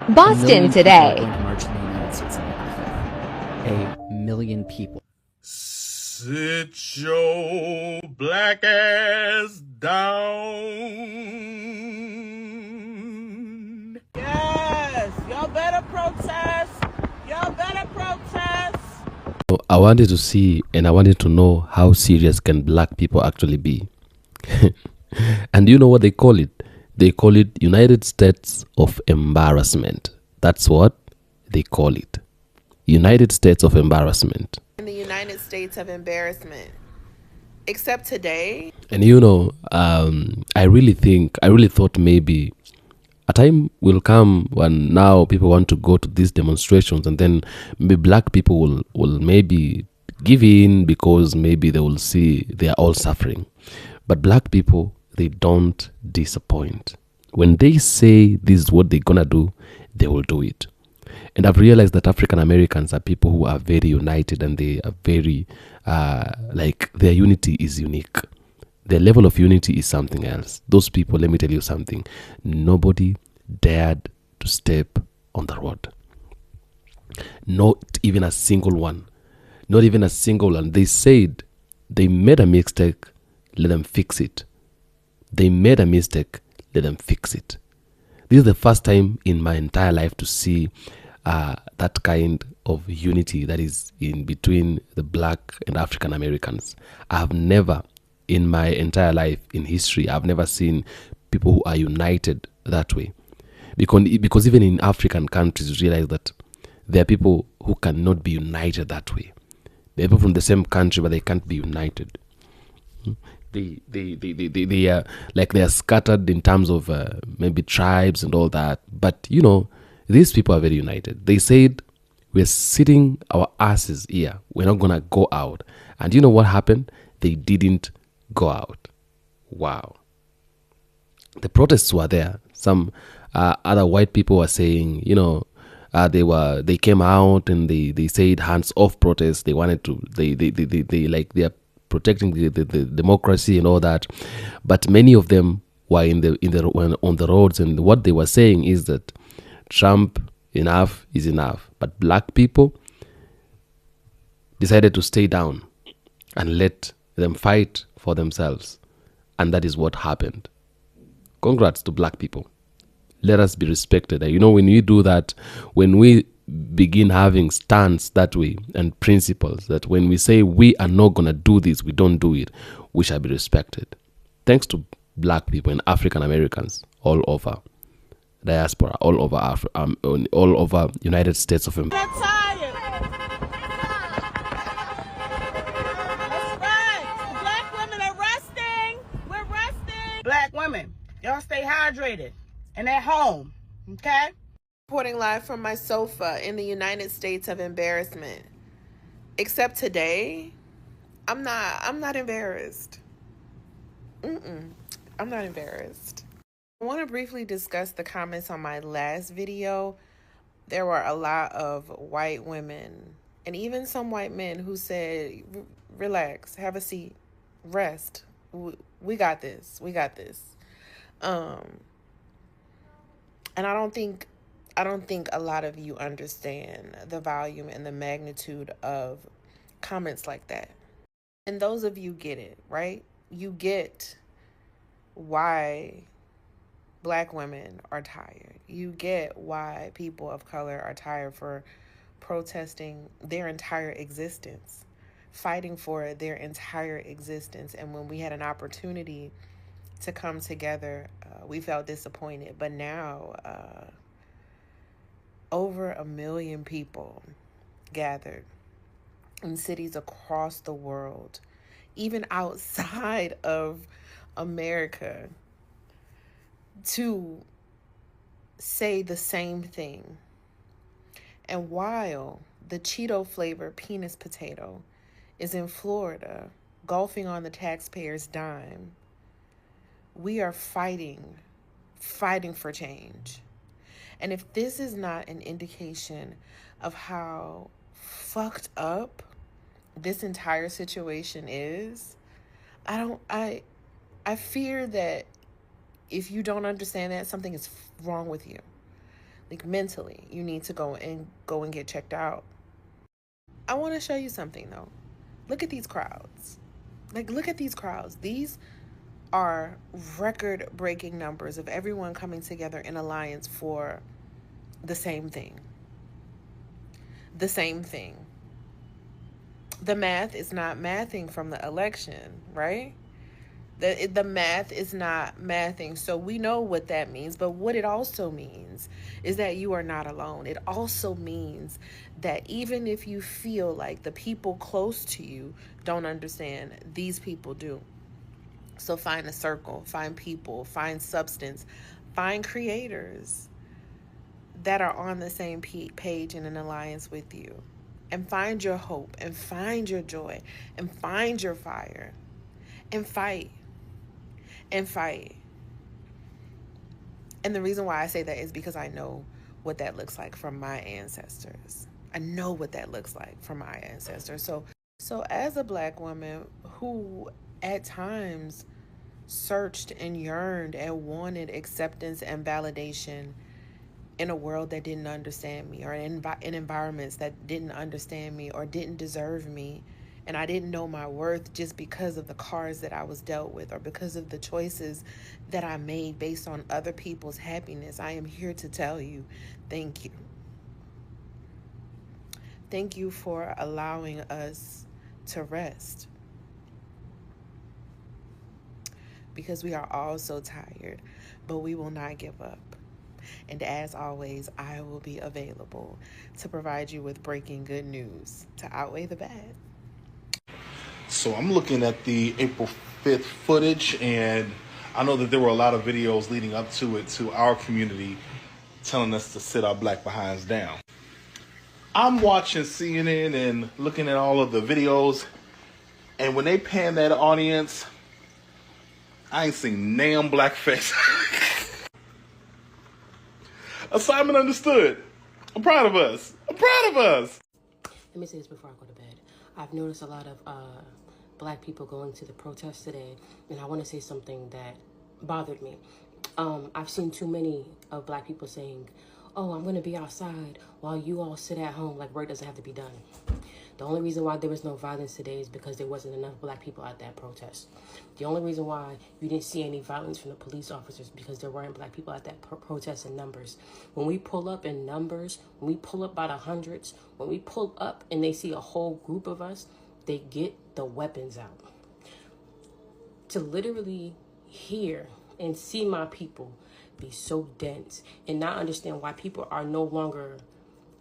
A Boston million people are today. going to march in the United States on behalf of. A million people. Sit your black ass down. Yes, y'all better protest. Y'all better protest. I wanted to see and I wanted to know how serious can black people actually be. And you know what they call it? They call it United States of Embarrassment. That's what they call it. United States of Embarrassment. In the United States of embarrassment. Except today. And you know, I really thought maybe a time will come when now people want to go to these demonstrations and then maybe black people will maybe give in because maybe they will see they are all suffering. But black people, they don't disappoint. When they say this is what they're gonna do, they will do it. And I've realized that African Americans are people who are very united and they are very, like their unity is unique. Their level of unity is something else. Those people, let me tell you something. Nobody dared to step on the road. Not even a single one. Not even a single one. They said they made a mistake, let them fix it. They made a mistake, let them fix it. This is the first time in my entire life to see that kind of unity that is in between the black and African Americans. I have never, in my entire life, in history, I've never seen people who are united that way. Because even in African countries, you realize that there are people who cannot be united that way. There are people from the same country, but they can't be united. They are like they are scattered in terms of maybe tribes and all that. But you know, these people are very united. They said, we're sitting our asses here. We're not going to go out. And you know what happened? They didn't go out. Wow. The protests were there. Some other white people were saying, you know, they came out and they said hands off protests. They wanted to, they are protecting the democracy and all that. But many of them were on the roads, and what they were saying is that Trump, enough is enough. But black people decided to stay down and let them fight for themselves. And that is what happened. Congrats to black people. Let us be respected. You know, when we do that, when we begin having stance that way and principles, that when we say we are not going to do this, we don't do it, we shall be respected. Thanks to black people and African Americans all over diaspora, all over United States of America. They're tired. That's right. Black women are resting. We're resting. Black women, y'all stay hydrated and at home, okay? Reporting live from my sofa in the United States of embarrassment. Except today, I'm not embarrassed. I'm not embarrassed. I want to briefly discuss the comments on my last video. There were a lot of white women and even some white men who said, relax, have a seat, rest. We got this. We got this. And I don't think a lot of you understand the volume and the magnitude of comments like that. And those of you get it, right? You get why Black women are tired. You get why people of color are tired for protesting their entire existence, fighting for their entire existence. And when we had an opportunity to come together, we felt disappointed. But now, over 1 million people gathered in cities across the world, even outside of America, to say the same thing. And while the Cheeto flavored penis potato is in Florida, golfing on the taxpayer's dime, we are fighting for change. And if this is not an indication of how fucked up this entire situation is, I fear that if you don't understand that, something is wrong with you. Like mentally, you need to go and get checked out. I want to show you something though. Look at these crowds. Like, look at these crowds. These are record-breaking numbers of everyone coming together in alliance for the same thing. The same thing. The math is not mathing from the election, right? The math is not mathing. So we know what that means. But what it also means is that you are not alone. It also means that even if you feel like the people close to you don't understand, these people do. So find a circle, find people, find substance, find creators that are on the same page in an alliance with you. And find your hope, and find your joy, and find your fire, and fight. And fight. And the reason why I say that is because I know what that looks like from my ancestors. I know what that looks like from my ancestors. So as a Black woman who at times searched and yearned and wanted acceptance and validation in a world that didn't understand me, or in environments that didn't understand me or didn't deserve me, and I didn't know my worth just because of the cards that I was dealt with or because of the choices that I made based on other people's happiness, I am here to tell you, thank you. Thank you for allowing us to rest. Because we are all so tired, but we will not give up. And as always, I will be available to provide you with breaking good news to outweigh the bad. So I'm looking at the April 5th footage, and I know that there were a lot of videos leading up to it to our community telling us to sit our Black behinds down. I'm watching CNN and looking at all of the videos, and when they pan that audience, I ain't seen damn blackface. Assignment understood. I'm proud of us. I'm proud of us. Let me say this before I go to bed. I've noticed a lot of Black people going to the protest today, and I want to say something that bothered me. I've seen too many of Black people saying, oh, I'm going to be outside while you all sit at home, like work doesn't have to be done. The only reason why there was no violence today is because there wasn't enough Black people at that protest. The only reason why you didn't see any violence from the police officers because there weren't Black people at that protest in numbers. When we pull up in numbers, when we pull up by the hundreds, when we pull up and they see a whole group of us, they get the weapons out. To literally hear and see my people be so dense and not understand why people are no longer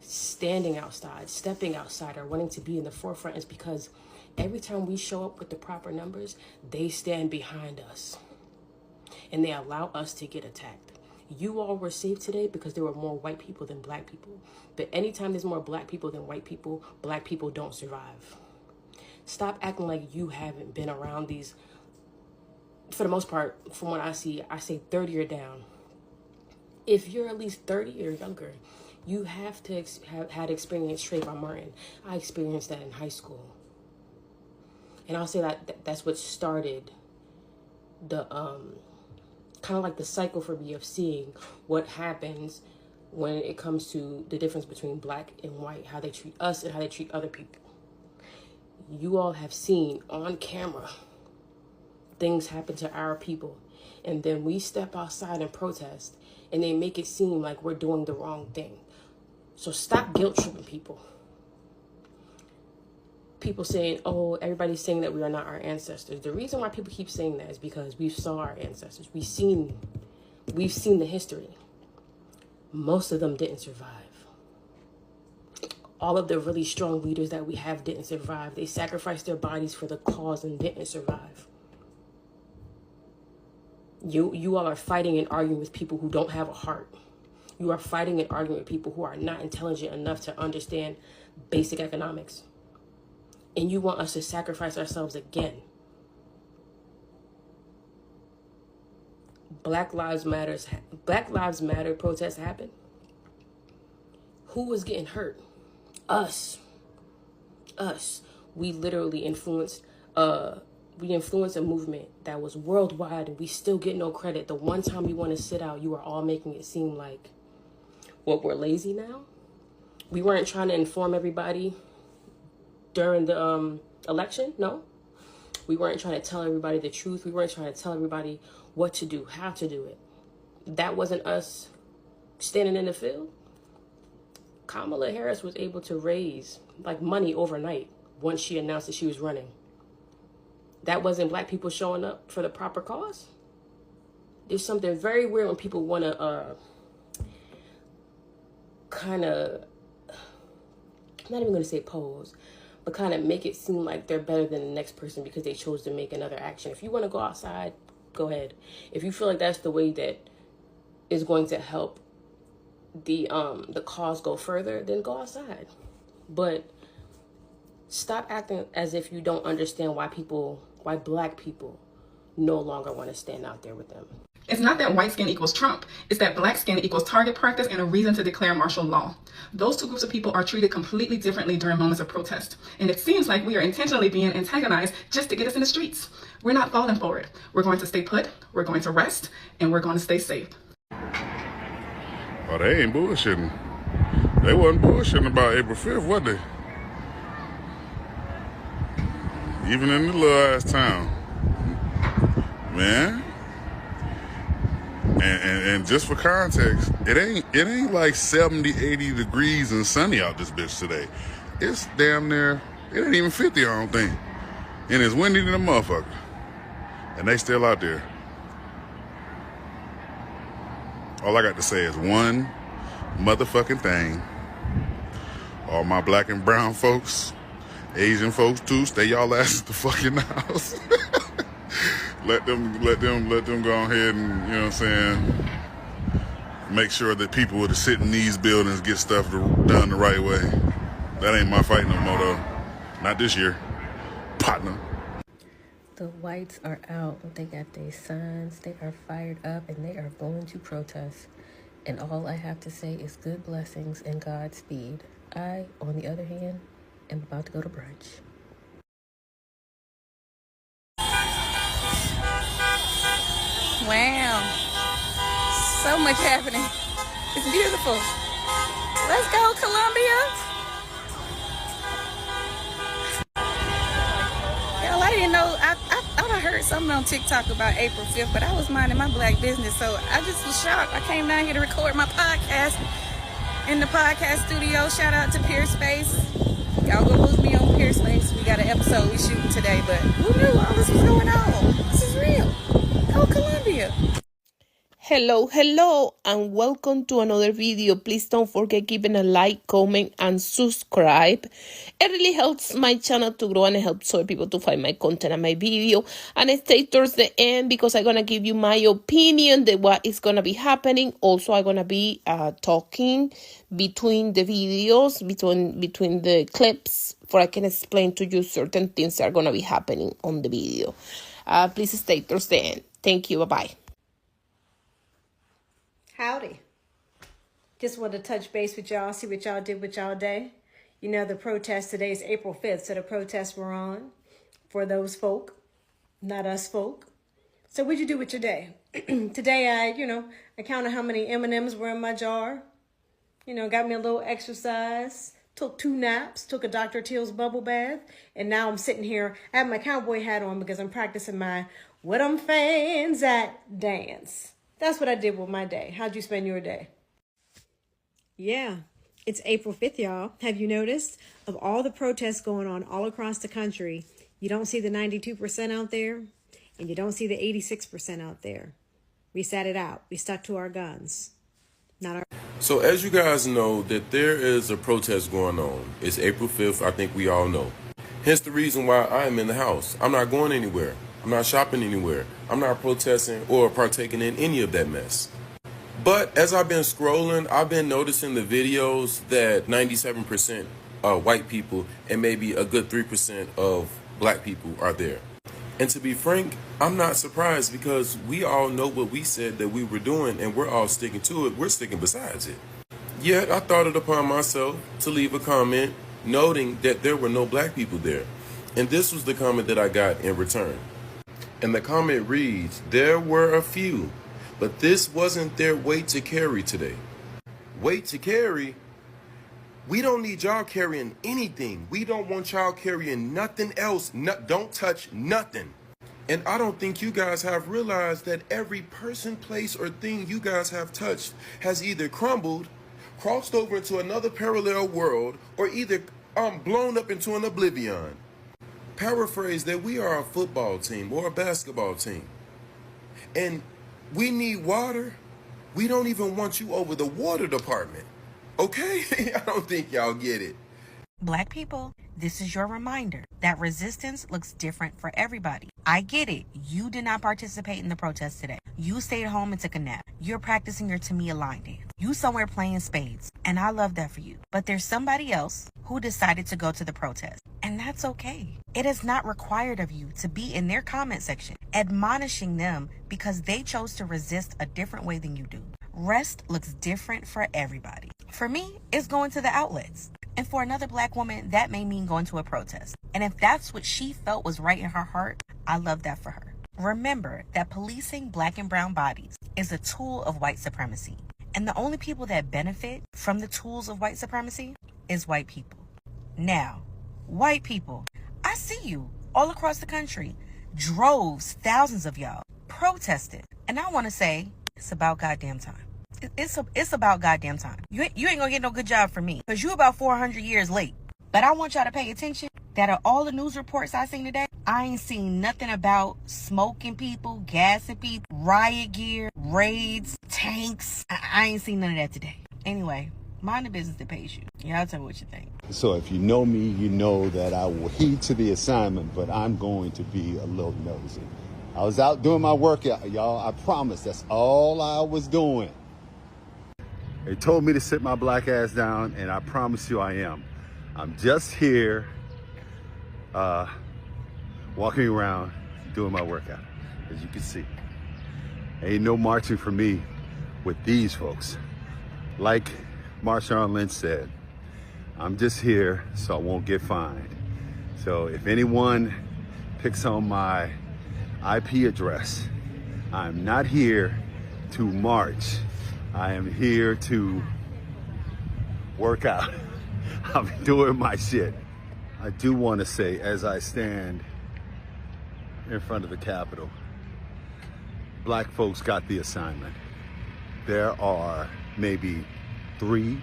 standing outside, stepping outside, or wanting to be in the forefront is because every time we show up with the proper numbers, they stand behind us and they allow us to get attacked. You all were safe today because there were more white people than Black people. But anytime there's more Black people than white people, Black people don't survive. Stop acting like you haven't been around these. For the most part, from what I see, I say 30 or down. If you're at least 30 or younger, you have to have had experience Trayvon Martin. I experienced that in high school. And I'll say that's what started the kind of like the cycle for me of seeing what happens when it comes to the difference between Black and white, how they treat us and how they treat other people. You all have seen on camera things happen to our people, and then we step outside and protest and they make it seem like we're doing the wrong thing. So stop guilt tripping people. People saying, oh, everybody's saying that we are not our ancestors. The reason why people keep saying that is because we saw our ancestors. We've seen the history. Most of them didn't survive. All of the really strong leaders that we have didn't survive. They sacrificed their bodies for the cause and didn't survive. You all are fighting and arguing with people who don't have a heart. You are fighting and arguing with people who are not intelligent enough to understand basic economics. And you want us to sacrifice ourselves again. Black Lives Matter protests happen. Who was getting hurt? Us. We literally influenced a movement that was worldwide, and we still get no credit. The one time you want to sit out, you are all making it seem like What, we're lazy now? We weren't trying to inform everybody during the election? No. We weren't trying to tell everybody the truth. We weren't trying to tell everybody what to do, how to do it. That wasn't us standing in the field. Kamala Harris was able to raise like money overnight once she announced that she was running. That wasn't black people showing up for the proper cause. There's something very weird when people want to kind of, I'm not even going to say pose, but kind of make it seem like they're better than the next person because they chose to make another action. If you want to go outside, go ahead. If you feel like that's the way that is going to help the cause go further, then go outside. But stop acting as if you don't understand why black people no longer want to stand out there with them. It's not that white skin equals Trump. It's that black skin equals target practice and a reason to declare martial law. Those two groups of people are treated completely differently during moments of protest. And it seems like we are intentionally being antagonized just to get us in the streets. We're not falling for it. We're going to stay put, we're going to rest, and we're going to stay safe. Oh, they ain't bullshitting. They wasn't bullshitting about April 5th, was they? Even in the little ass town. Man. And just for context, it ain't like 70, 80 degrees and sunny out this bitch today. It's damn near, it ain't even 50, I don't think. And it's windy than a motherfucker. And they still out there. All I got to say is one motherfucking thing. All my black and brown folks, Asian folks too, stay y'all asses at the fucking house. Let them go ahead and, you know what I'm saying, make sure that people that sit in these buildings get stuff done the right way. That ain't my fight no more though. Not this year. Partner. The whites are out. They got their signs. They are fired up and they are going to protest. And all I have to say is good blessings and Godspeed. I, on the other hand, am about to go to brunch. Wow. So much happening. It's beautiful. Let's go, Columbia. Hell, I didn't know. I thought I heard something on TikTok about April 5th, but I was minding my black business, so I just was shocked. I came down here to record my podcast in the podcast studio. Shout out to Peerspace. Y'all go look me on Peerspace. We got an episode we shooting today, but who knew all this was going on? This is real. Go Columbia. Hello, and welcome to another video. Please don't forget giving a like, comment, and subscribe. It really helps my channel to grow and it helps other people to find my content and my video. And stay towards the end because I'm going to give you my opinion that what is going to be happening. Also, I'm going to be talking between the videos, between the clips, for I can explain to you certain things that are going to be happening on the video. Please stay towards the end. Thank you. Bye-bye. Howdy. Just wanted to touch base with y'all, see what y'all did with y'all day. You know, the protest today is April 5th, so the protests were on for those folk, not us folk. So what'd you do with your day? Today, I counted how many M&Ms were in my jar. Got me a little exercise, took 2 naps, took a Dr. Teal's bubble bath, and now I'm sitting here. I have my cowboy hat on because I'm practicing my "Where Them Fans At" dance. That's what I did with my day. How'd you spend your day? Yeah, it's April 5th, y'all. Have you noticed? Of all the protests going on all across the country, you don't see the 92% out there, and you don't see the 86% out there. We sat it out. We stuck to our guns. So as you guys know that there is a protest going on. It's April 5th, I think we all know. Hence the reason why I am in the house. I'm not going anywhere. I'm not shopping anywhere. I'm not protesting or partaking in any of that mess. But as I've been scrolling, I've been noticing the videos that 97% of white people and maybe a good 3% of black people are there. And to be frank, I'm not surprised because we all know what we said that we were doing and we're all sticking to it. We're sticking besides it. Yet I thought it upon myself to leave a comment noting that there were no black people there. And this was the comment that I got in return. And the comment reads, "There were a few, but this wasn't their weight to carry today." weight to carry, we don't need y'all carrying anything. We don't want y'all carrying nothing else. Don't touch nothing. And I don't think you guys have realized that every person, place, or thing you guys have touched has either crumbled, crossed over into another parallel world, or either blown up into an oblivion. Paraphrase that we are a football team or a basketball team. And we need water. We don't even want you over the water department. Okay? I don't think y'all get it. Black people, this is your reminder that resistance looks different for everybody. I get it. You did not participate in the protest today. You stayed home and took a nap. You're practicing your Tamia line dance. You somewhere playing spades. And I love that for you. But there's somebody else who decided to go to the protest. And that's okay. It is not required of you to be in their comment section admonishing them because they chose to resist a different way than you do. Rest looks different for everybody. For me, it's going to the outlets. And for another Black woman, that may mean going to a protest. And if that's what she felt was right in her heart, I love that for her. Remember that policing Black and brown bodies is a tool of white supremacy. And the only people that benefit from the tools of white supremacy is white people. Now, white people, I see you all across the country. Droves, thousands of y'all protested. And I want to say, it's about goddamn time. It's about goddamn time. You ain't gonna get no good job from me because you about 400 years late. But I want y'all to pay attention that of all the news reports I seen today, I ain't seen nothing about smoking people, gassing people, riot gear, raids, tanks. I ain't seen none of that today. Anyway, mind the business that pays you. Y'all tell me what you think. So if you know me, you know that I will heed to the assignment, but I'm going to be a little nosy. I was out doing my workout, y'all. I promise that's all I was doing. They told me to sit my black ass down, and I promise you I am. I'm just here walking around doing my workout, as you can see. Ain't no marching for me with these folks. Like Marshawn Lynch said, I'm just here so I won't get fined. So if anyone picks on my IP address, I'm not here to march. I am here to work out. I'm doing my shit. I do want to say, as I stand in front of the Capitol, Black folks got the assignment. There are maybe 3,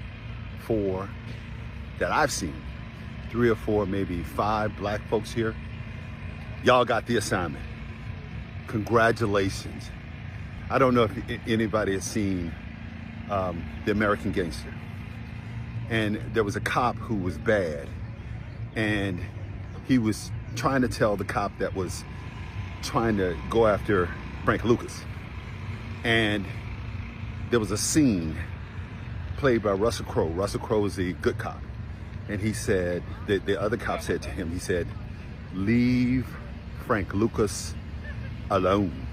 4 that I've seen. 3 or 4, maybe 5 Black folks here. Y'all got the assignment. Congratulations. I don't know if anybody has seen The American Gangster. And there was a cop who was bad, and he was trying to tell the cop that was trying to go after Frank Lucas. And there was a scene played by Russell Crowe. Russell Crowe is the good cop. And he said, the other cop said to him, he said, leave Frank Lucas alone.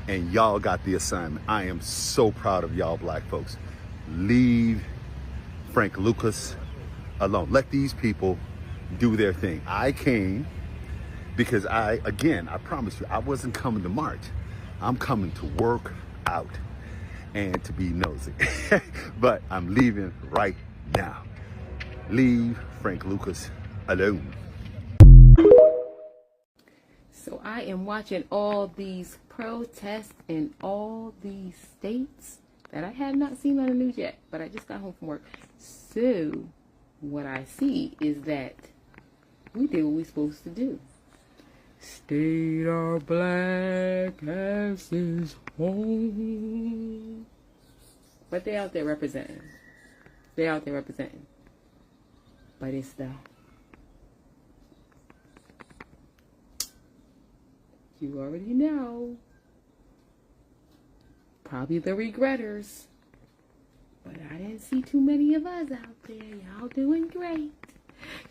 And y'all got the assignment. I am so proud of y'all Black folks. Leave Frank Lucas alone. Let these people do their thing. I came because I promise you, I wasn't coming to march. I'm coming to work out and to be nosy. But I'm leaving right now. Leave Frank Lucas alone. So I am watching all these protests in all these states that I have not seen on the news yet, but I just got home from work. So what I see is that we did what we're supposed to do. Stayed our black asses home. But they out there representing. They out there representing. But it's the... You already know. Probably the regretters. But I didn't see too many of us out there. Y'all doing great.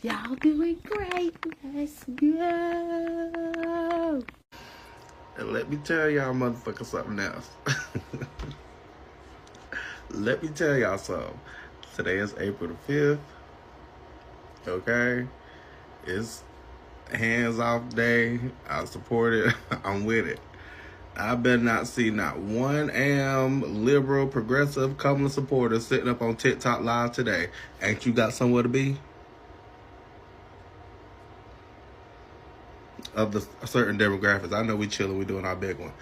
Y'all doing great. Let's go. And let me tell y'all motherfuckers something else. Let me tell y'all something. Today is April the 5th. Okay? It's hands off day. I support it. I'm with it. I better not see not one liberal, progressive, Kamala supporter sitting up on TikTok live today. Ain't you got somewhere to be? Of the certain demographics. I know we chilling, we doing our big one.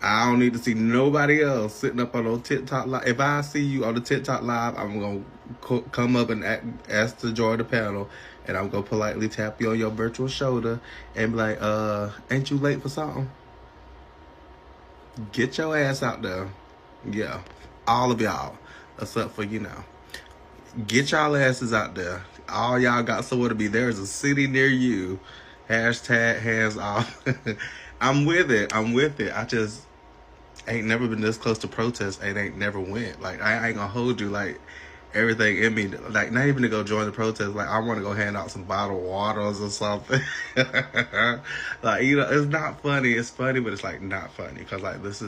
I don't need to see nobody else sitting up on those TikTok live. If I see you on the TikTok live, I'm going to come up and ask to join the panel, and I'm going to politely tap you on your virtual shoulder and be like, ain't you late for something? Get your ass out there. Yeah. All of y'all. Except for, get y'all asses out there. All y'all got somewhere to be. There's a city near you. Hashtag hands off. I'm with it. I just ain't never been this close to protest and ain't never went. Like, I ain't gonna hold you. Like, everything in me, like, not even to go join the protest. Like, I want to go hand out some bottled waters or something. Like, it's not funny. It's funny, but it's like not funny because like this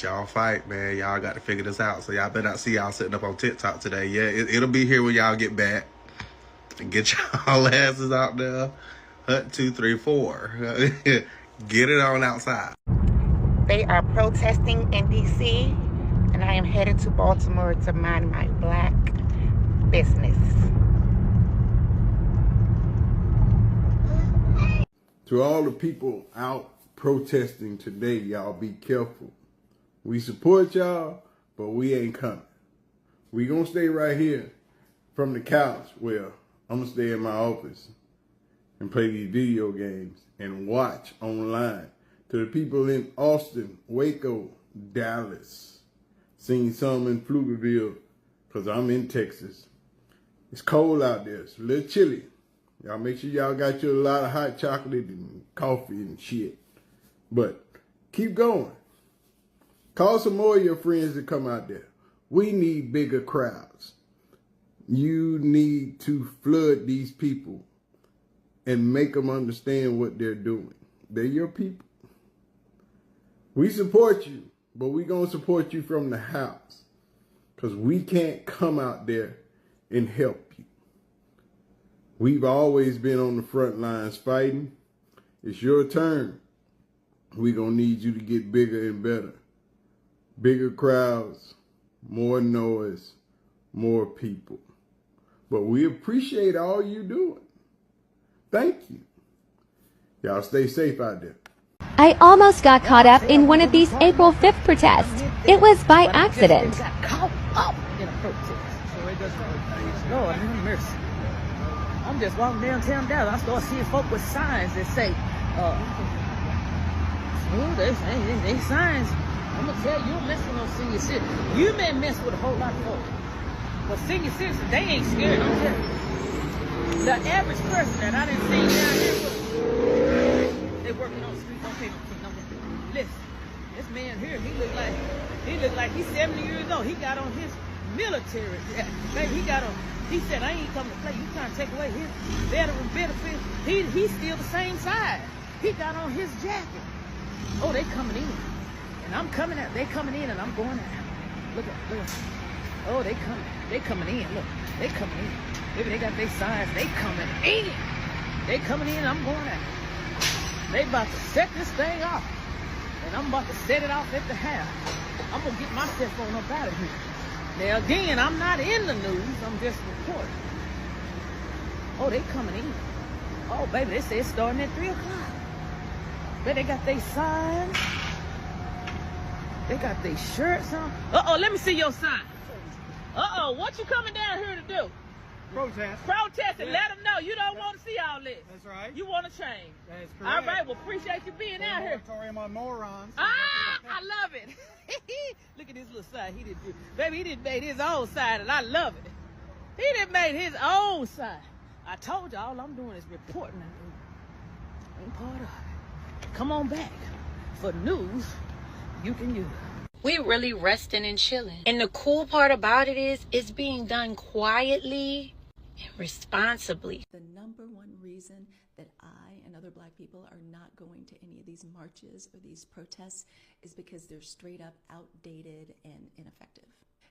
y'all fight, man. Y'all got to figure this out. So y'all better not see y'all sitting up on TikTok today. Yeah, it'll be here when y'all get back. Get y'all asses out there. Hut 2, 3, 4. Get it on outside. They are protesting in D.C., and I am headed to Baltimore to mind my black business. To all the people out protesting today, y'all be careful. We support y'all, but we ain't coming. We gonna stay right here from the couch. Well, I'm gonna stay in my office and play these video games and watch online. To the people in Austin, Waco, Dallas, seen some in Pflugerville, because I'm in Texas. It's cold out there. It's a little chilly. Y'all make sure y'all got you a lot of hot chocolate and coffee and shit. But keep going. Call some more of your friends to come out there. We need bigger crowds. You need to flood these people and make them understand what they're doing. They're your people. We support you, but we're going to support you from the house because we can't come out there and help you. We've always been on the front lines fighting. It's your turn. We're going to need you to get bigger and better. Bigger crowds, more noise, more people. But we appreciate all you doing. Thank you. Y'all stay safe out there. I almost got caught up in one of these April 5th protests. It was by accident. Caught up in a protest. Lord have mercy. I'm just walking downtown Dallas. I start seeing folk with signs that say, they signs. I'm gonna tell you, you're messing on senior citizens. You may mess with a whole lot of folks. But senior citizens, they ain't scared. I'm telling you. The average person that I didn't see down here, they working on the street on paper. Listen, this man here, he look like he's 70 years old. He got on his military. Baby, he said, I ain't coming to play. You trying to take away his veteran benefits. He's still the same size. He got on his jacket. Oh, they coming in. And I'm coming out. They coming in and I'm going out. Look at. Oh, they coming in. Look, they coming in. Maybe they got their signs. They coming in. They coming in and I'm going out. They about to set this thing off. And I'm about to set it off at the house. I'm going to get my cell phone up out of here. Now, again, I'm not in the news. I'm just reporting. Oh, they coming in. Oh, baby, they say it's starting at 3 o'clock. But they got their signs. They got their shirts on. Uh-oh, let me see your sign. Uh-oh, what you coming down here to do? Protest. Protest and let them know you don't want to see all this. That's right. You want to change. That is correct. All right, well, appreciate you being out here. Moratorium on morons. I love it. Look at this little sign he didn't do. Baby, he didn't make his own sign, and I love it. He didn't make his own sign. I told you all I'm doing is reporting. Ain't part of it. Come on back. For news, you can use. We're really resting and chilling. And the cool part about it is it's being done quietly and responsibly. The number one reason that I and other Black people are not going to any of these marches or these protests is because they're straight up outdated and ineffective.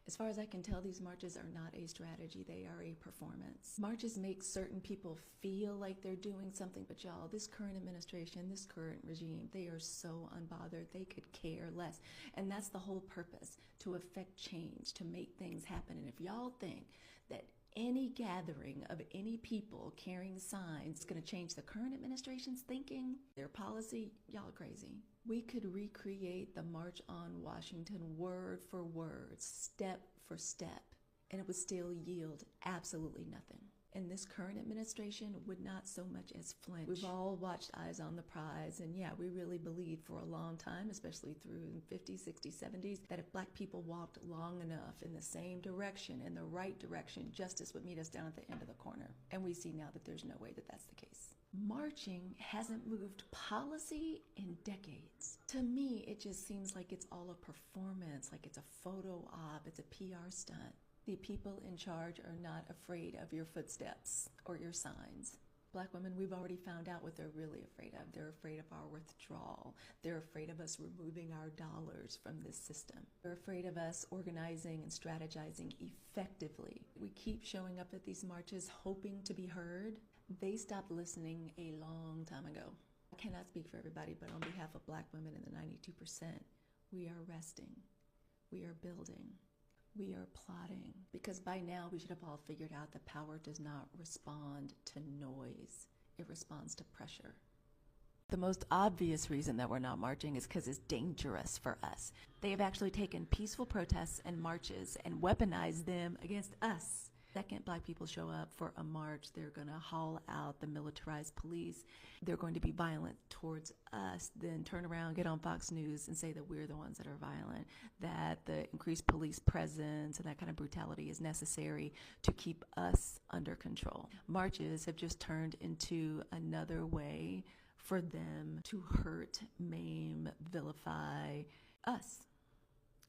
As far as I can tell, these marches are not a strategy, they are a performance. Marches make certain people feel like they're doing something, but y'all, this current administration, this current regime, they are so unbothered, they could care less. And that's the whole purpose, to effect change, to make things happen. And if y'all think that any gathering of any people carrying signs is going to change the current administration's thinking, their policy, y'all are crazy. We could recreate the March on Washington word for word, step for step, and it would still yield absolutely nothing. And this current administration would not so much as flinch. We've all watched Eyes on the Prize, and yeah, we really believed for a long time, especially through the 50s, 60s, 70s, that if black people walked long enough in the same direction, in the right direction, justice would meet us down at the end of the corner. And we see now that there's no way that that's the case. Marching hasn't moved policy in decades. To me, it just seems like it's all a performance, like it's a photo op, it's a PR stunt. The people in charge are not afraid of your footsteps or your signs. Black women, we've already found out what they're really afraid of. They're afraid of our withdrawal. They're afraid of us removing our dollars from this system. They're afraid of us organizing and strategizing effectively. We keep showing up at these marches hoping to be heard. They stopped listening a long time ago. I cannot speak for everybody, but on behalf of black women in the 92%, we are resting. We are building. We are plotting, because by now we should have all figured out that power does not respond to noise. It responds to pressure. The most obvious reason that we're not marching is because it's dangerous for us. They have actually taken peaceful protests and marches and weaponized them against us. Second black people show up for a march, they're going to haul out the militarized police. They're going to be violent towards us, then turn around, get on Fox News and say that we're the ones that are violent, that the increased police presence and that kind of brutality is necessary to keep us under control. Marches have just turned into another way for them to hurt, maim, vilify us,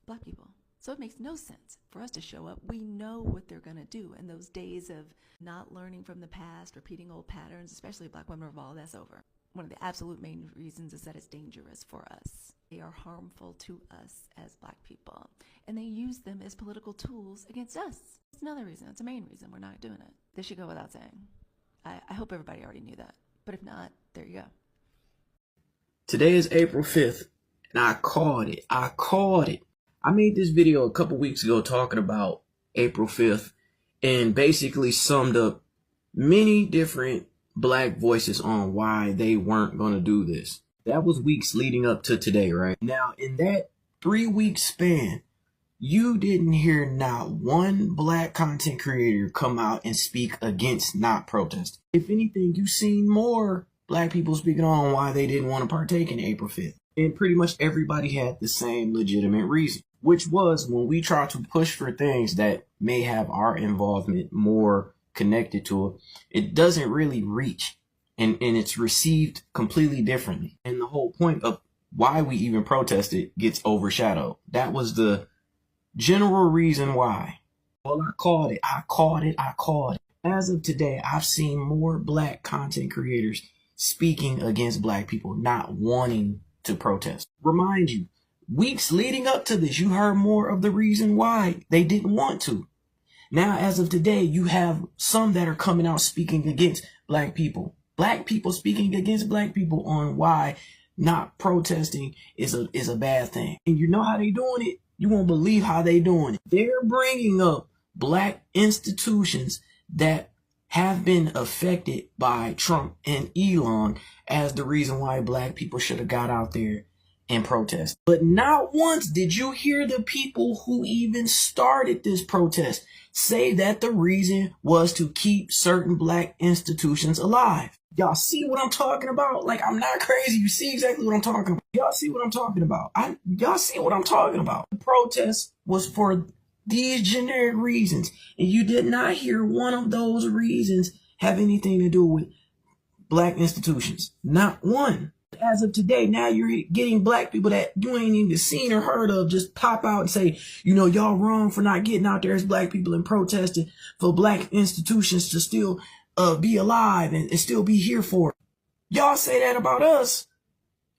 black people. So it makes no sense for us to show up. We know what they're going to do. And those days of not learning from the past, repeating old patterns, especially black women of all, that's over. One of the absolute main reasons is that it's dangerous for us. They are harmful to us as black people. And they use them as political tools against us. It's another reason. It's a main reason we're not doing it. This should go without saying. I hope everybody already knew that. But if not, there you go. Today is April 5th, and I called it. I made this video a couple weeks ago talking about April 5th and basically summed up many different black voices on why they weren't going to do this. That was weeks leading up to today, right? Now, in that 3-week span, you didn't hear not one black content creator come out and speak against not protesting. If anything, you've seen more black people speaking on why they didn't want to partake in April 5th. And pretty much everybody had the same legitimate reason, which was when we try to push for things that may have our involvement more connected to it, it doesn't really reach and it's received completely differently. And the whole point of why we even protested gets overshadowed. That was the general reason why. Well, I called it. As of today, I've seen more black content creators speaking against black people not wanting to protest. Remind you, weeks leading up to this, you heard more of the reason why they didn't want to. Now, as of today, you have some that are coming out speaking against black people. Black people speaking against black people on why not protesting is a bad thing. And you know how they doing it? You won't believe how they doing it. They're bringing up black institutions that have been affected by Trump and Elon as the reason why black people should have got out there and protest. But not once did you hear the people who even started this protest say that the reason was to keep certain black institutions alive. Y'all see what I'm talking about? Like, I'm not crazy. You see exactly what I'm talking about. Y'all see what I'm talking about. Y'all see what I'm talking about. The protest was for these generic reasons, and you did not hear one of those reasons have anything to do with black institutions. Not one. As of today, now you're getting black people that you ain't even seen or heard of just pop out and say, you know, y'all wrong for not getting out there as black people and protesting for black institutions to still be alive and still be here for it. Y'all say that about us,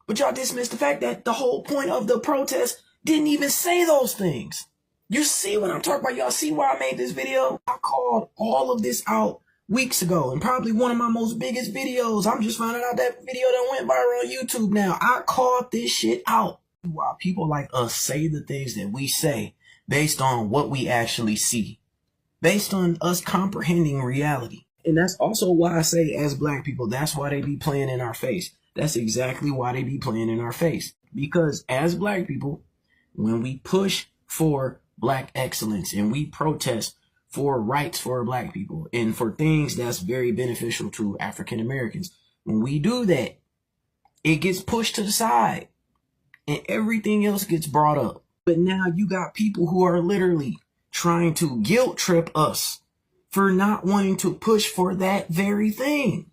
but y'all dismiss the fact that the whole point of the protest didn't even say those things. You see what I'm talking about? Y'all see why I made this video? I called all of this out weeks ago, and probably one of my most biggest videos. I'm just finding out that video that went viral on YouTube now. I called this shit out. Why people like us say the things that we say based on what we actually see, based on us comprehending reality. And that's also why I say, as black people, that's why they be playing in our face. That's exactly why they be playing in our face. Because as black people, when we push for black excellence and we protest for rights for black people and for things that's very beneficial to African Americans, when we do that, it gets pushed to the side and everything else gets brought up. But now you got people who are literally trying to guilt trip us for not wanting to push for that very thing.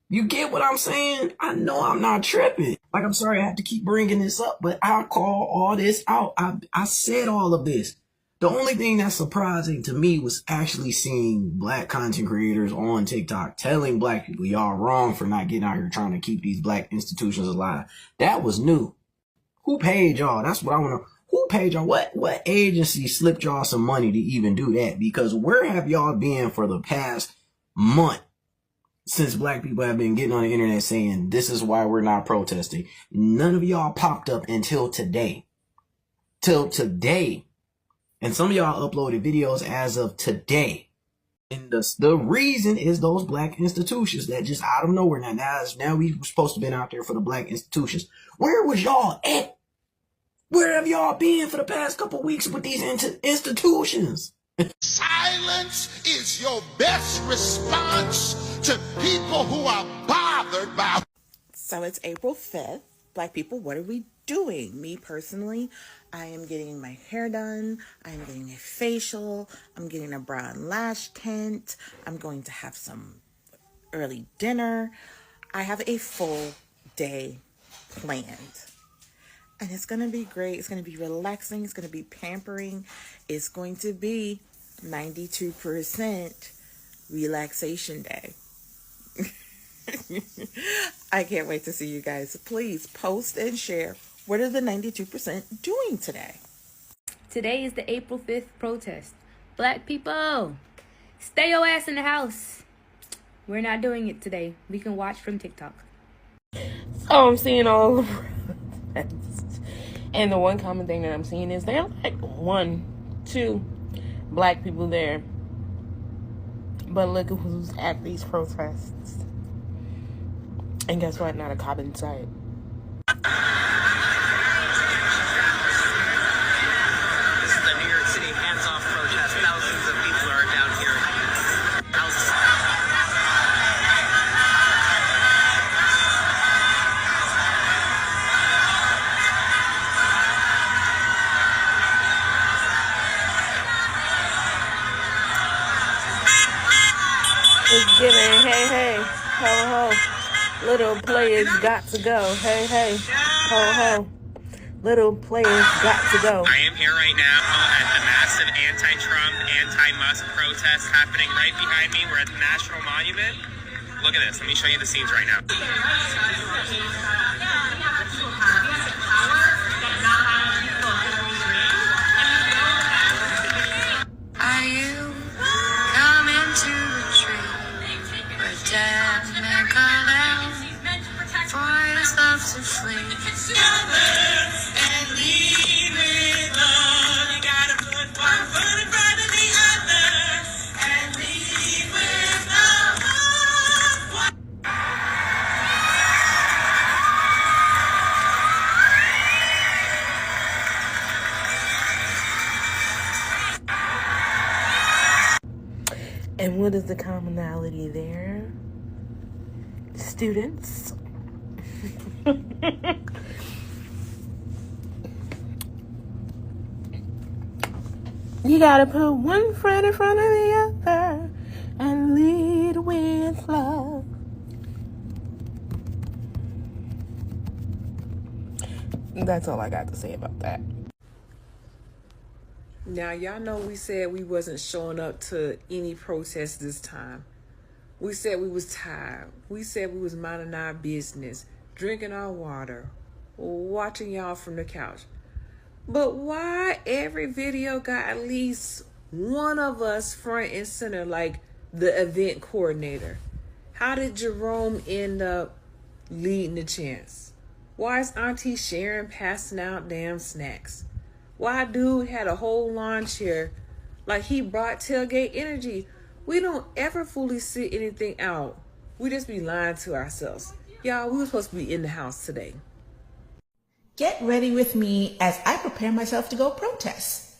You get what I'm saying? I know I'm not tripping. Like, I'm sorry I have to keep bringing this up, but I call all this out. I said all of this. The only thing that's surprising to me was actually seeing black content creators on TikTok telling black people, y'all wrong for not getting out here trying to keep these black institutions alive. That was new. Who paid y'all? That's what I want to know. Who paid y'all? What agency slipped y'all some money to even do that? Because where have y'all been for the past month? Since black people have been getting on the internet saying this is why we're not protesting, none of y'all popped up until today. Till today. And some of y'all uploaded videos as of today. And the reason is those black institutions that just out of nowhere. Now we were supposed to have been out there for the black institutions. Where was y'all at? Where have y'all been for the past couple weeks with these institutions? Silence is your best response to people who are bothered by. So it's April 5th. Black people, what are we doing? Me personally, I am getting my hair done. I am getting a facial. I'm getting a brow and lash tint. I'm going to have some early dinner. I have a full day planned. And it's going to be great. It's going to be relaxing. It's going to be pampering. It's going to be 92% relaxation day. I can't wait to see you guys. Please post and share. What are the 92% doing today? Today is the April 5th protest. Black people, stay your ass in the house. We're not doing it today. We can watch from TikTok. So I'm seeing all the protests. And the one common thing that I'm seeing is there are like 1, 2 black people there. But look at who's at these protests. And guess what? Not a cop in sight. This is the New York City hands-off protest. Thousands of people are down here. It's giving, hey, hey, ho, ho. Little players got to go. Hey, hey, ho, ho. Little players got to go. I am here right now at the massive anti-Trump, anti-Musk protest happening right behind me. We're at the National Monument. Look at this. Let me show you the scenes right now. Are you coming to the tree where death may call out for his love to flee? And lead with love. You gotta put one foot in front of the other and lead with love. And what is the commonality there? Students. You gotta put one foot in front of the other and lead with love. That's all I got to say about that. Now, y'all know we said we wasn't showing up to any protest this time. We said we was tired. We said we was minding our business, drinking our water, watching y'all from the couch. But why every video got at least one of us front and center, like the event coordinator? How did Jerome end up leading the chants? Why is Auntie Sharon passing out damn snacks? Why dude had a whole lawn chair like he brought tailgate energy? We don't ever fully sit anything out. We just be lying to ourselves. Y'all, we were supposed to be in the house today. Get ready with me as I prepare myself to go protest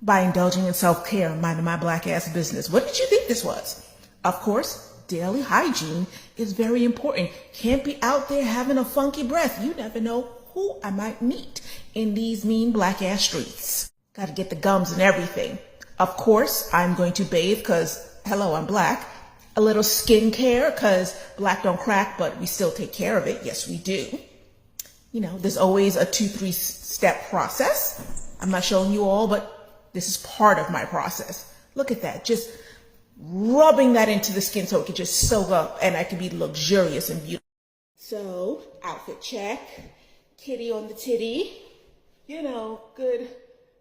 by indulging in self-care and minding my black ass business. What did you think this was? Of course, daily hygiene is very important. Can't be out there having a funky breath. You never know who I might meet in these mean black ass streets. Gotta get the gums and everything. Of course, I'm going to bathe because, hello, I'm black. A little skincare because black don't crack, but we still take care of it. Yes, we do. You know, there's always a 2-3 step process. I'm not showing you all, but this is part of my process. Look at that. Just rubbing that into the skin so it can just soak up and I can be luxurious and beautiful. So, outfit check. Kitty on the titty. You know, good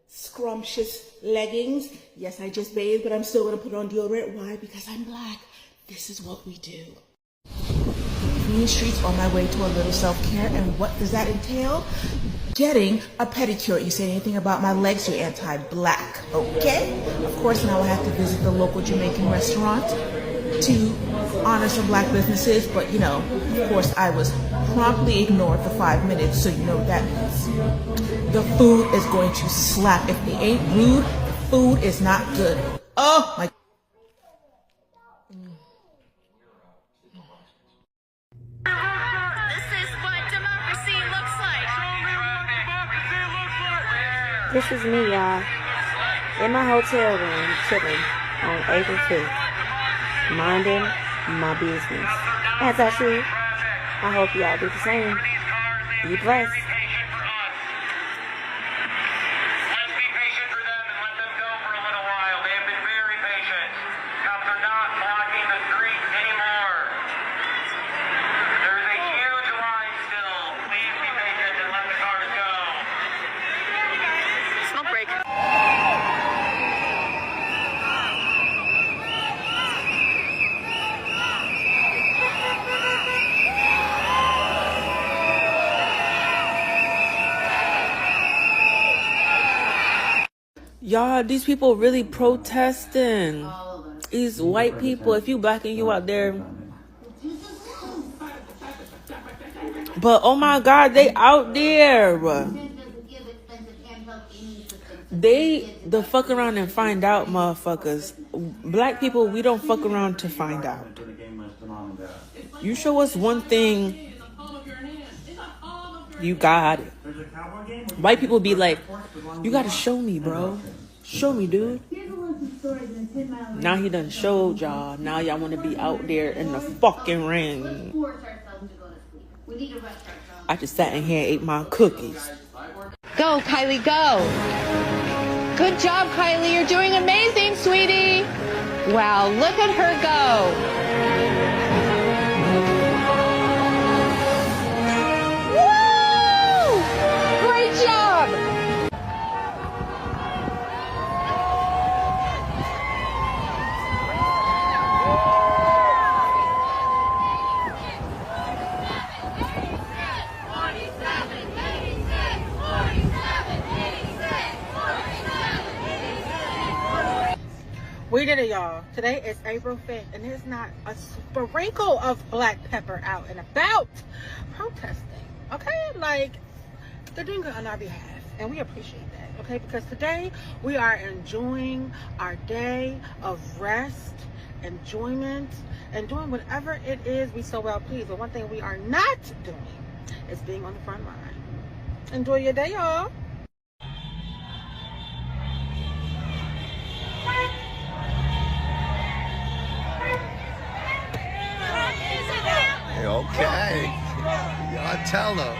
scrumptious leggings. Yes, I just bathed, but I'm still going to put on deodorant. Why? Because I'm black. This is what we do. Mean streets on my way to a little self-care. And what does that entail? Getting a pedicure. You say anything about my legs, you're anti-black, okay? Of course, now I have to visit the local Jamaican restaurant to honor some black businesses, but you know, of course, I was promptly ignored for 5 minutes, so you know what that means. The food is going to slap. If they ain't rude, the food is not good. Oh my. This is me, y'all, in my hotel room, chilling on April 5th, minding my business. As I should. I hope y'all do the same. Be blessed. Y'all, these people really protesting. These white people, if you black and you out there. But oh my God, they out there. The fuck around and find out, motherfuckers. Black people, we don't fuck around to find out. You show us one thing, you got it. White people be like, you gotta show me, bro. Show me, dude. Now he done showed y'all. Now y'all want to be out there in the fucking rain. I just sat in here and ate my cookies. Go, Kylie, go. Good job, Kylie. You're doing amazing, sweetie. Wow, look at her go. We did it, y'all. Today is April 5th, and there's not a sprinkle of black pepper out and about protesting, okay? Like, they're doing good on our behalf, and we appreciate that, okay? Because today we are enjoying our day of rest, enjoyment, and doing whatever it is we so well please. But one thing we are not doing is being on the front line. Enjoy your day, y'all. Okay. Y'all tell them.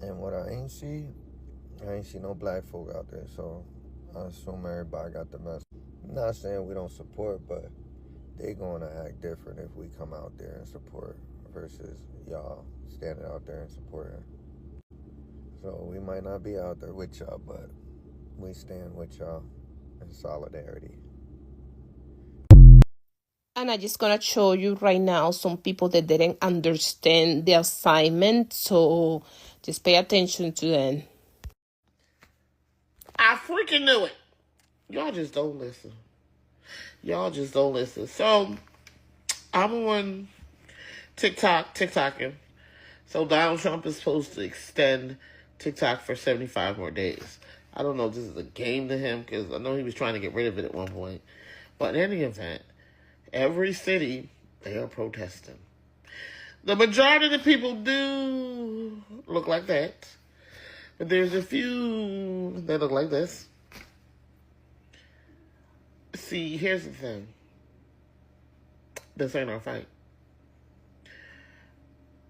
And what I ain't see no black folk out there, so I assume everybody got the message. I'm not saying we don't support, but they gonna act different if we come out there and support versus y'all standing out there and supporting. So we might not be out there with y'all, but we stand with y'all in solidarity. And I'm just gonna show you right now some people that didn't understand the assignment, so just pay attention to them. I freaking knew it. Y'all just don't listen. Y'all just don't listen. So I'm on TikToking. So Donald Trump is supposed to extend TikTok for 75 more days. I don't know if this is a game to him, because I know he was trying to get rid of it at one point. But in any event, every city, they are protesting. The majority of the people do look like that. But there's a few that look like this. See, here's the thing. This ain't our fight.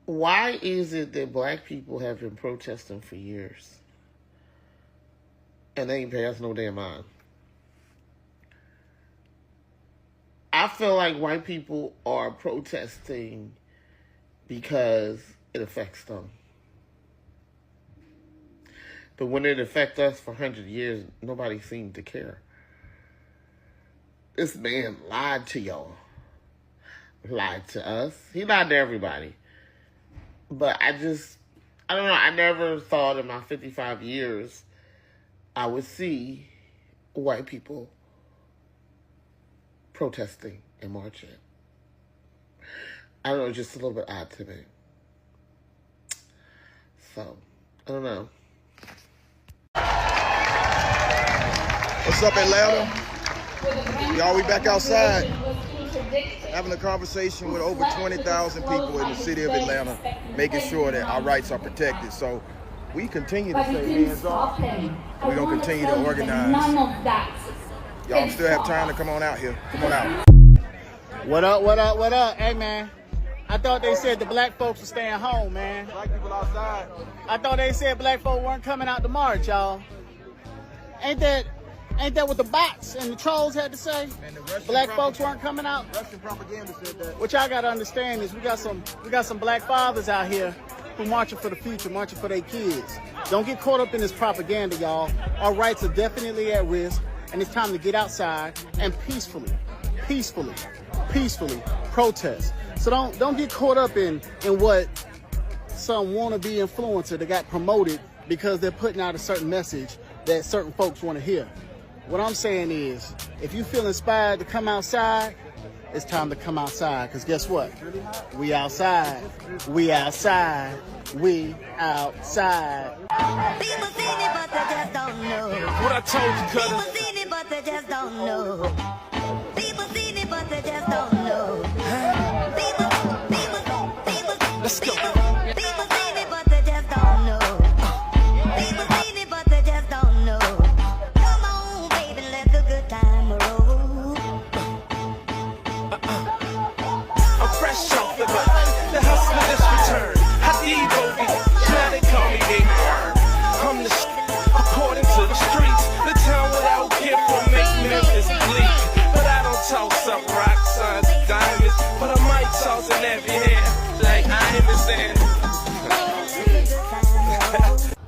Why is it that black people have been protesting for years and they ain't pay us no damn mind? I feel like white people are protesting because it affects them. But when it affects us for 100 years, nobody seemed to care. This man lied to y'all. Lied to us. He lied to everybody. But I don't know, I never thought in my 55 years I would see white people protesting and marching. I don't know, it's just a little bit odd to me. So, I don't know. What's up, Atlanta? Y'all, we back outside having a conversation with over 20,000 people in the city of Atlanta, making sure that our rights are protected. So we continue to say hands off. We're going to continue to organize. Y'all still have time to come on out here. Come on out. What up, what up, what up? Hey, man. I thought they said the black folks were staying home, man. Black people outside. I thought they said black folks weren't coming out to march, y'all. Ain't that what the bots and the trolls had to say? Black folks weren't coming out. Russian propaganda said that. What y'all gotta understand is we got some black fathers out here who marching for the future, marching for their kids. Don't get caught up in this propaganda, y'all. Our rights are definitely at risk, and it's time to get outside and peacefully protest. So don't get caught up in what some wannabe influencer that got promoted because they're putting out a certain message that certain folks want to hear. What I'm saying is, if you feel inspired to come outside, it's time to come outside, because guess what? We outside. We outside. We outside. People seen it, but they just don't know. What I told you, Cutter. People seen it, but they just don't know. People seen it, but they just don't know. Let's go. People seen it, but they just don't know. People seen it, but they just don't know. Come on, baby, let the good time roll. I'm fresh off the bus. The hustle just returned. I need Bogey. Now they call me Big Bird. I'm the according to the streets. The town without care for make Memphis bleak. But I don't toss up rock signs and diamonds. But I might toss an every hair like I understand.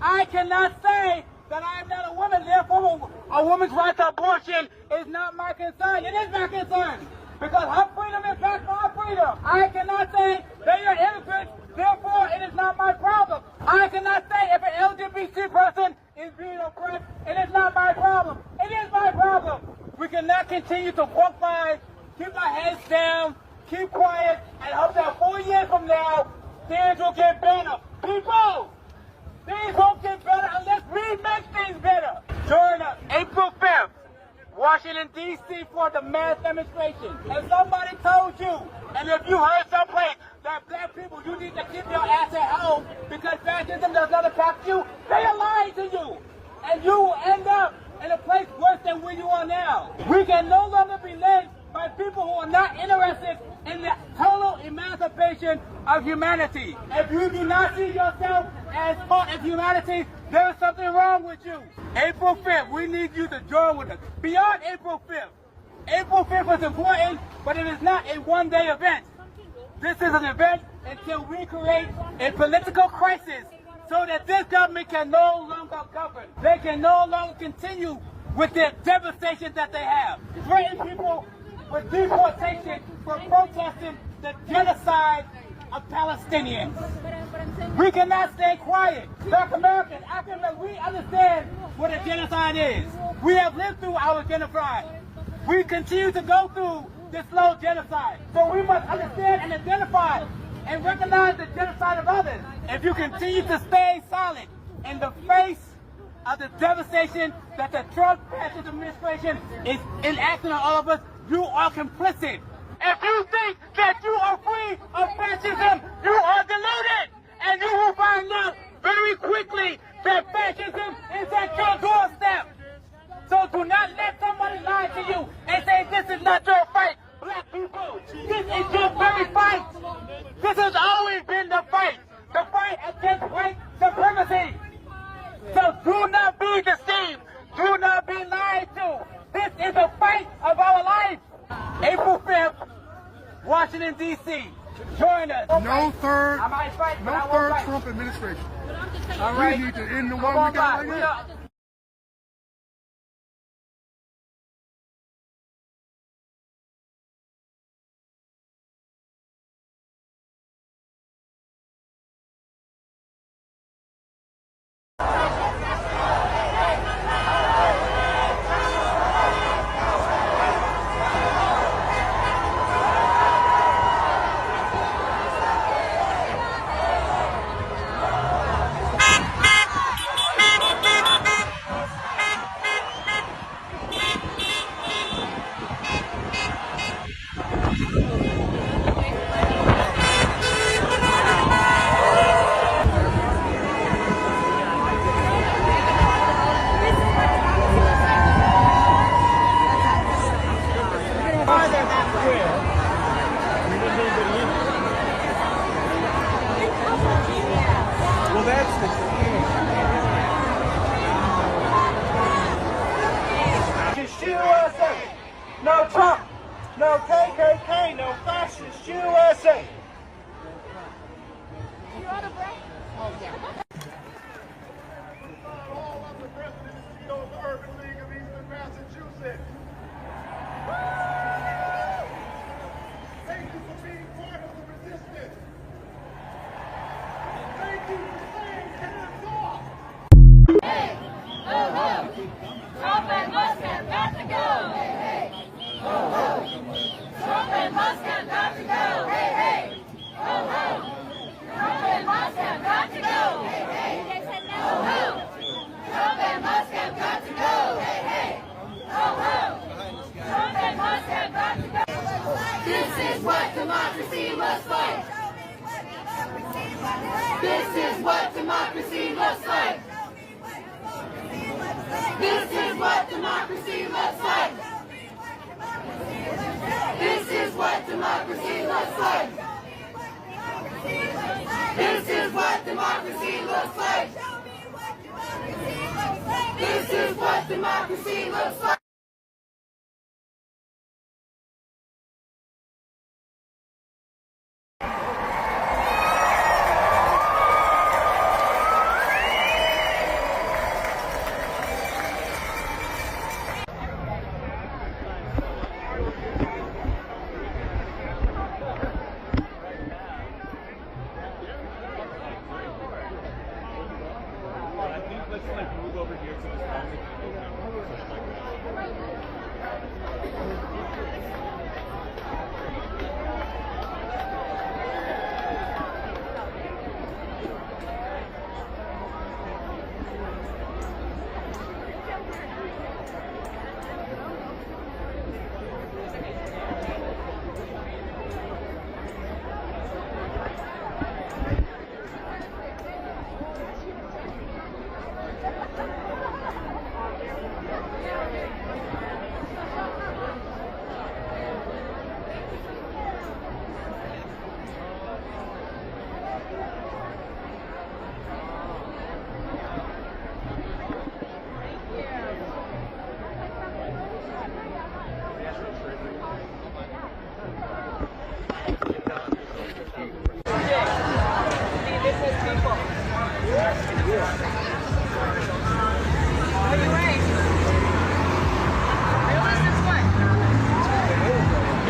I cannot say that I am not a woman, therefore a woman's right to abortion is not my concern. It is my concern, because her freedom impacts my freedom. I cannot say they are immigrants, therefore it is not my problem. I cannot say if an LGBT person is being oppressed, it is not my problem. It is my problem. We cannot continue to walk by, keep our heads down, keep quiet, and hope that 4 years from now, things will get better. People! Things won't get better unless we make things better. Join us April 5th, Washington, D.C. for the mass demonstration. And somebody told you, and if you heard someplace that black people, you need to keep your ass at home because fascism does not impact you, they are lying to you. And you will end up in a place worse than where you are now. We can no longer be led by people who are not interested in the total emancipation of humanity. If you do not see yourself as part of humanity, There's something wrong with you. April 5th, we need you to join with us. Beyond April 5th. April 5th is important, but it is not a one-day event. This is an event until we create a political crisis so that this government can no longer govern. They can no longer continue with the devastation that they have. Threaten people with deportation for protesting the genocide of Palestinians. We cannot stay quiet. Black Americans, African Americans, we understand what a genocide is. We have lived through our genocide. We continue to go through this slow genocide. So we must understand and identify and recognize the genocide of others. If you continue to stay silent in the face of the devastation that the Trump fascist administration is enacting on all of us, you are complicit. If you think that you are free of fascism, you are deluded. And you will find out very quickly that fascism is at your doorstep. So do not let somebody lie to you and say this is not your fight. Black people, this is your very fight. This has always been the fight against white supremacy. So do not be deceived. Do not be lied to. This is a fight of our life. April 5th, Washington, D.C. Join us. No third Trump administration. All right. We need to end the one we got right now. No Trump, no KKK, no fascist USA. You on a break? Oh, yeah. All of the presidents of the Urban League of Eastern Massachusetts. Thank you for being part of the resistance. Thank you for saying hands off. Hey, ho, ho. Trump and Musk have got to go. Hey, hey. Ho, ho. Trump and Musk have got to go. Hey, hey. Ho, ho. Trump and Musk have got to go. Hey, hey. Ho, ho. Trump and Musk have got to go. Hey, hey. Ho, ho. Trump and Musk have got to go. This is what democracy looks like. This is what democracy looks like. This is what democracy looks like. This is what democracy looks like. This is what democracy looks like. This is what democracy looks like.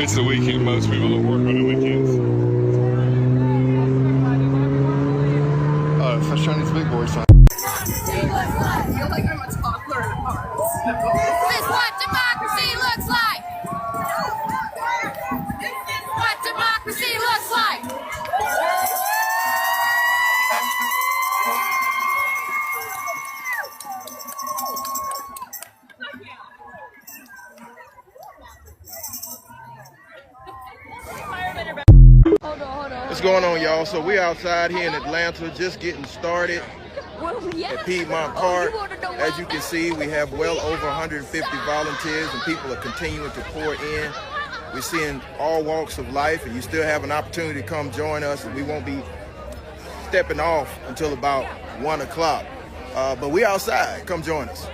It's the weekend. Most people don't work on the weekends. Fresh Chinese big boy sign. I feel like I'm a toddler at heart. This is what democracy looks like. This is what democracy looks like. What's going on, y'all? So we're outside here in Atlanta, just getting started at Piedmont Park. As you can see, we have well over 150 volunteers, and people are continuing to pour in. We're seeing all walks of life, and you still have an opportunity to come join us, and we won't be stepping off until about 1 o'clock. But we're outside. Come join us.